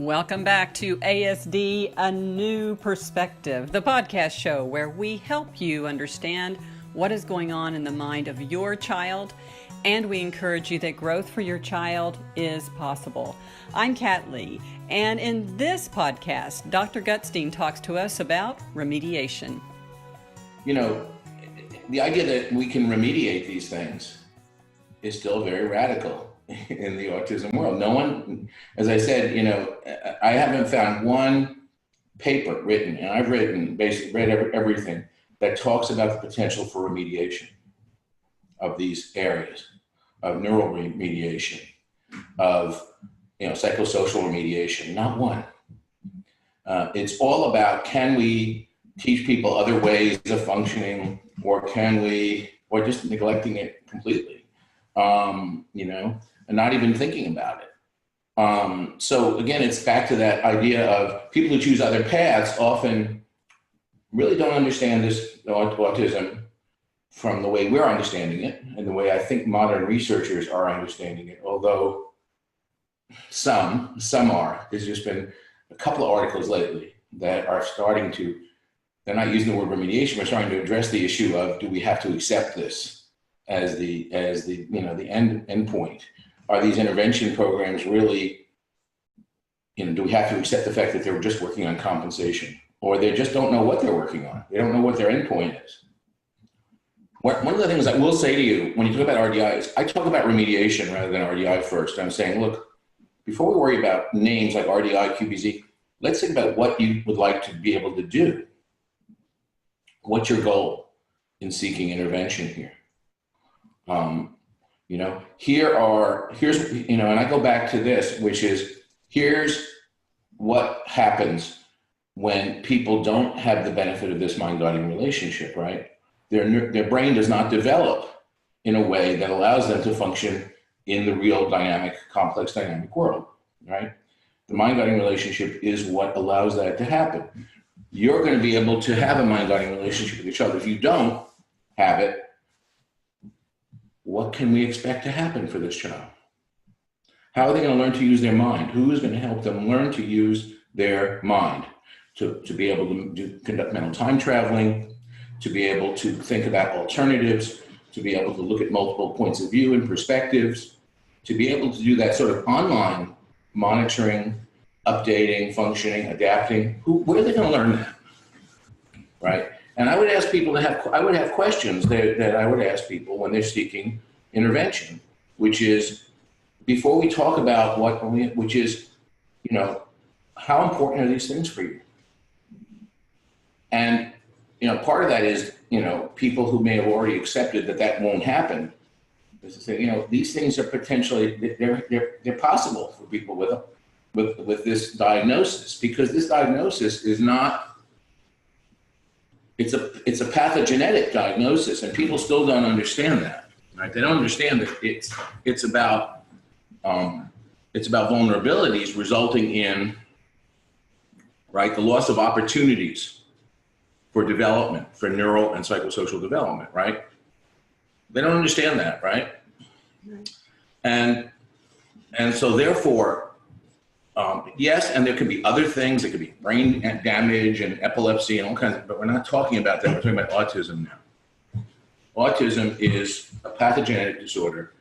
Welcome back to ASD, A New Perspective, the podcast show where we help you understand what is going on in the mind of your child, and we encourage you that growth for your child is possible. I'm Kat Lee, and in this podcast, Dr. Gutstein talks to us about remediation. You know, the idea that we can remediate these things is still very radical in the autism world. No one, as I said, I haven't found one paper written, and I've basically read everything that talks about the potential for remediation of these areas, of neural remediation, of psychosocial remediation. Not one. It's all about, can we teach people other ways of functioning, or just neglecting it completely, and not even thinking about it. So again, it's back to that idea of people who choose other paths often really don't understand this autism from the way we're understanding it and the way I think modern researchers are understanding it, although some are. There's just been a couple of articles lately that are they're not using the word remediation, but starting to address the issue of, do we have to accept this as the end point? Are these intervention programs really, do we have to accept the fact that they're just working on compensation, or they just don't know what they're working on? They don't know what their end point is. One of the things I will say to you when you talk about RDI is, I talk about remediation rather than RDI first. I'm saying, look, before we worry about names like RDI, QBZ, let's think about what you would like to be able to do. What's your goal in seeking intervention here? And I go back to this, which is, here's what happens when people don't have the benefit of this mind-guiding relationship, right? Their brain does not develop in a way that allows them to function in the real complex dynamic world, right? The mind-guiding relationship is what allows that to happen. You're going to be able to have a mind-guiding relationship with each other. If you don't have it, what can we expect to happen for this child? How are they going to learn to use their mind? Who is going to help them learn to use their mind to be able to conduct mental time traveling, to be able to think about alternatives, to be able to look at multiple points of view and perspectives, to be able to do that sort of online monitoring, updating, functioning, adapting? Where are they going to learn that, right? And I would ask people I would have questions that I would ask people when they're seeking intervention, which is, before we talk about how important are these things for you? And, part of that is, people who may have already accepted that won't happen, is to say, these things are potentially, they're possible for people with this diagnosis, because this diagnosis is not, it's a pathogenetic diagnosis, and people still don't understand that, right? They don't understand that it's about vulnerabilities resulting in, right, the loss of opportunities for development, for neural and psychosocial development, right? They don't understand that, right? And so therefore, yes, and there could be other things. It could be brain damage and epilepsy and all kinds but we're not talking about that. We're talking about autism now. Autism is a pathogenic disorder,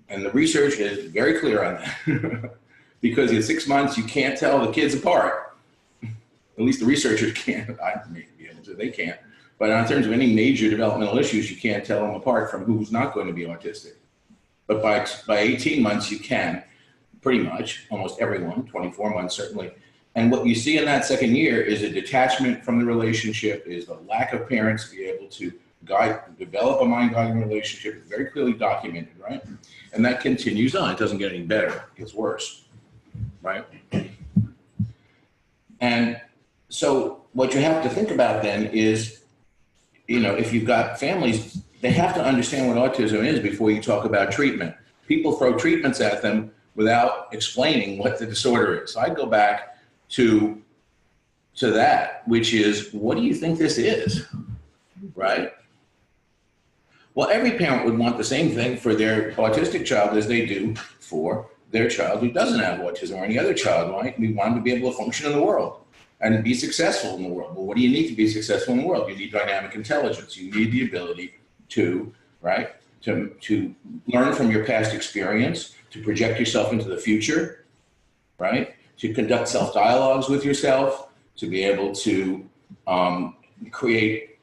and the research is very clear on that. Because in 6 months, you can't tell the kids apart. At least the researchers can't. I may be able to, they can't. But in terms of any major developmental issues, you can't tell them apart from who's not going to be autistic. But by 18 months, you can. Pretty much, almost everyone, 24 months certainly. And what you see in that second year is a detachment from the relationship, is the lack of parents to be able to develop a mind-guiding relationship. It's very clearly documented, right? And that continues on. It doesn't get any better, it gets worse, right? And so what you have to think about then is, if you've got families, they have to understand what autism is before you talk about treatment. People throw treatments at them without explaining what the disorder is. So I go back to that, which is, what do you think this is, right? Well, every parent would want the same thing for their autistic child as they do for their child who doesn't have autism or any other child, right? We want them to be able to function in the world and be successful in the world. Well, what do you need to be successful in the world? You need dynamic intelligence. You need the ability to, right, to learn from your past experience, to project yourself into the future, right? To conduct self-dialogues with yourself, to be able to create,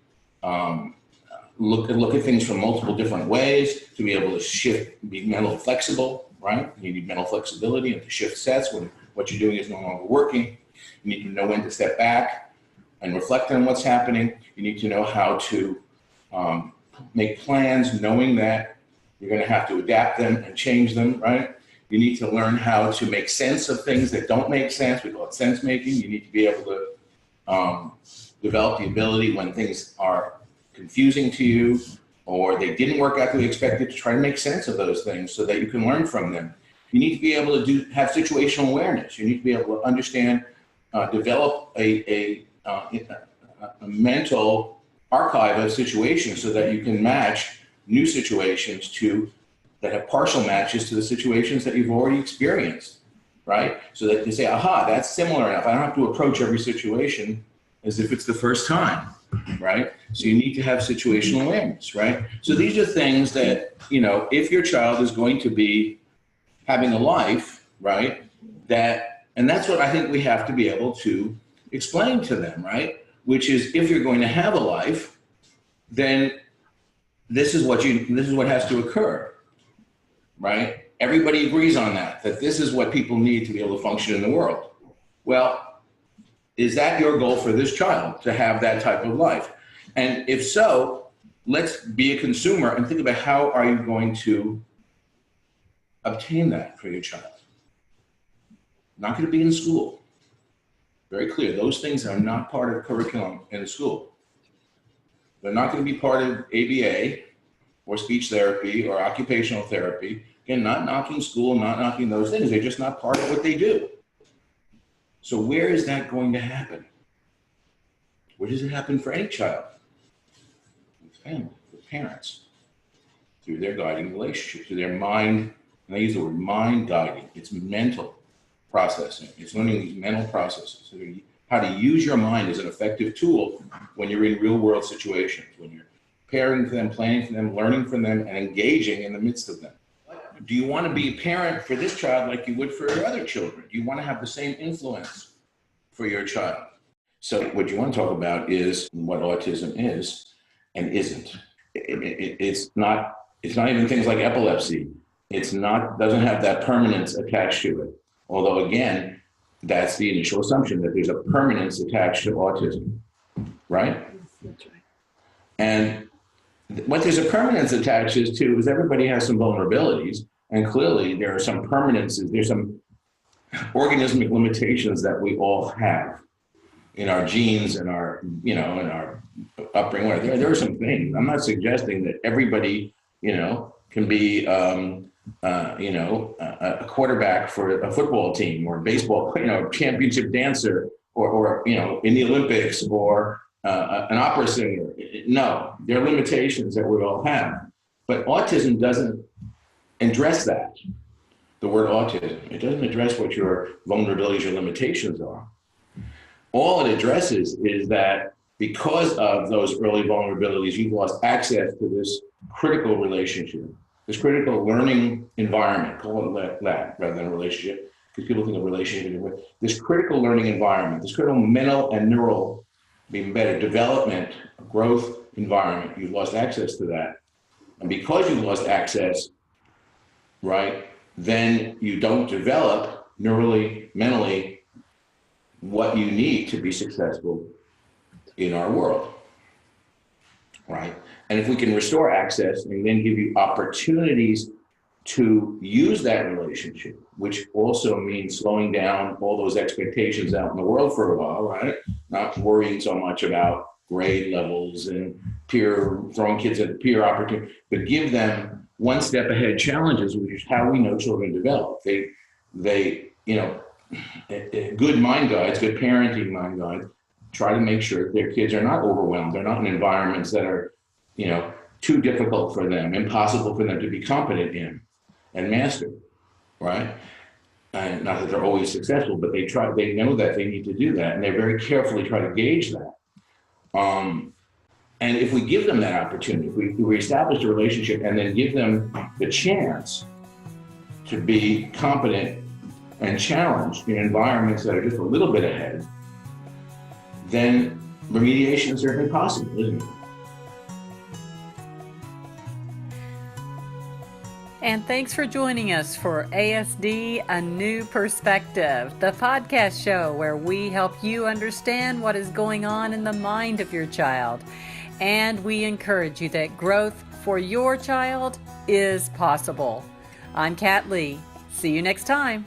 look at things from multiple different ways, to be able to shift, be mentally flexible, right? You need mental flexibility and to shift sets when what you're doing is no longer working. You need to know when to step back and reflect on what's happening. You need to know how to make plans, knowing that you're going to have to adapt them and change them, right? You need to learn how to make sense of things that don't make sense. We call it sense making. You need to be able to develop the ability when things are confusing to you or they didn't work out the way you expected, to try to make sense of those things so that you can learn from them. You need to be able to have situational awareness. You need to be able to understand, develop a mental archive of situations so that you can match new situations that have partial matches to the situations that you've already experienced, right? So that you say, aha, that's similar enough. I don't have to approach every situation as if it's the first time, right? So you need to have situational awareness, right? So these are things that, if your child is going to be having a life, right, and that's what I think we have to be able to explain to them, right? Which is, if you're going to have a life, then this is what has to occur, right? Everybody agrees on that this is what people need to be able to function in the world. Well, is that your goal for this child, to have that type of life? And if so, let's be a consumer and think about how are you going to obtain that for your child. Not going to be in school. Very clear. Those things are not part of curriculum in school. They're not going to be part of ABA or speech therapy or occupational therapy. Again, not knocking school, not knocking those things. They're just not part of what they do. So where is that going to happen? Where does it happen for any child? With family, with parents, through their guiding relationship, through their mind. And I use the word mind guiding. It's mental processing. It's learning these mental processes. So how to use your mind as an effective tool when you're in real world situations, when you're preparing for them, planning for them, learning from them, and engaging in the midst of them. Do you want to be a parent for this child like you would for your other children? Do you want to have the same influence for your child? So what you want to talk about is what autism is and isn't. It's not even things like epilepsy. Doesn't have that permanence attached to it. Although again, that's the initial assumption, that there's a permanence attached to autism, right? That's right. And what there's a permanence attached to is everybody has some vulnerabilities, and clearly there are some permanences, there's some organismic limitations that we all have in our genes and our, in our upbringing. There are some things. I'm not suggesting that everybody, can be, a quarterback for a football team or baseball, championship dancer or in the Olympics or an opera singer. No, there are limitations that we all have. But autism doesn't address that. The word autism, it doesn't address what your vulnerabilities or limitations are. All it addresses is that because of those early vulnerabilities, you've lost access to this critical relationship, this critical learning environment, call it that rather than a relationship, because people think of relationship with this critical learning environment, this critical mental and neural, even better, development, growth environment. You've lost access to that. And because you've lost access, right, then you don't develop neurally, mentally, what you need to be successful in our world, right? And if we can restore access and then give you opportunities to use that relationship, which also means slowing down all those expectations out in the world for a while, right? Not worrying so much about grade levels and throwing kids at peer opportunity, but give them one step ahead challenges, which is how we know children develop. They good mind guides, good parenting mind guides, try to make sure their kids are not overwhelmed. They're not in environments that are, too difficult for them, impossible for them to be competent in and master, right? And not that they're always successful, but they know that they need to do that, and they very carefully try to gauge that. And if we give them that opportunity, if we establish a relationship and then give them the chance to be competent and challenged in environments that are just a little bit ahead, then remediation is certainly possible, isn't it? And thanks for joining us for ASD, A New Perspective, the podcast show where we help you understand what is going on in the mind of your child. And we encourage you that growth for your child is possible. I'm Kat Lee. See you next time.